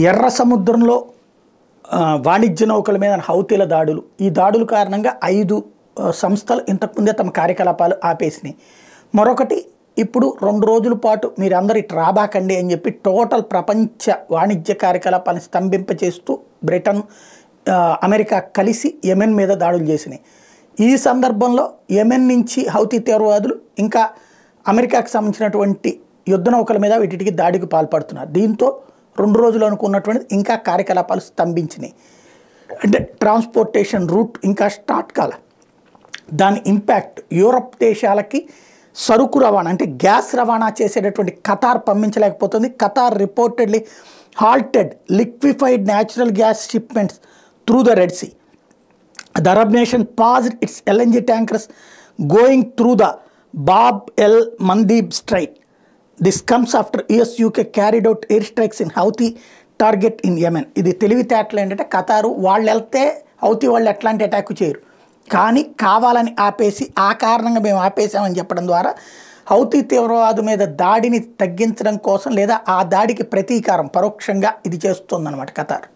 ఎర్ర సముద్రంలో వాణిజ్య నౌకల మీద హౌతీల దాడులు, ఈ దాడుల కారణంగా 5 సంస్థలు ఇంతకుముందే తమ కార్యకలాపాలు ఆపేసినాయి. మరొకటి ఇప్పుడు 2 రోజుల పాటు మీరందరూ ఇటు రాబాకండి అని చెప్పి టోటల్ ప్రపంచ వాణిజ్య కార్యకలాపాలను స్తంభింపచేస్తూ బ్రిటన్, అమెరికా కలిసి యెమెన్ మీద దాడులు చేసినాయి. ఈ సందర్భంలో యెమెన్ నుంచి హౌతీ తీవ్రవాదులు ఇంకా అమెరికాకు సంబంధించినటువంటి యుద్ధ నౌకల మీద వీటికి దాడికి పాల్పడుతున్నారు. దీంతో 2 రోజులు అనుకున్నటువంటిది ఇంకా కార్యకలాపాలు స్తంభించినాయి. అంటే ట్రాన్స్పోర్టేషన్ రూట్ ఇంకా స్టార్ట్ కాల. దాని ఇంపాక్ట్ యూరప్ దేశాలకి సరుకు రవాణా అంటే గ్యాస్ రవాణా చేసేటటువంటి ఖతార్ పంపించలేకపోతుంది. Qatar reportedly halted liquefied natural gas shipments through the Red Sea. The Arab nation paused its LNG tankers going through the Bab el Mandeb Strait. This comes after US-UK carried out airstrikes in Houthi target in Yemen. ఇది తెలివితేటలు ఏంటంటే ఖతారు వాళ్ళు వెళ్తే Houthi వాళ్ళు ఎట్లాంటి attack చేయరు, కానీ కావాలని ఆపేసి ఆ కారణంగా మేము ఆపేసామని చెప్పడం ద్వారా హౌతీ తీవ్రవాదు మీద దాడిని తగ్గించడం కోసం లేదా ఆ దాడికి ప్రతీకారం పరోక్షంగా ఇది చేస్తుందన్నమాట ఖతార్.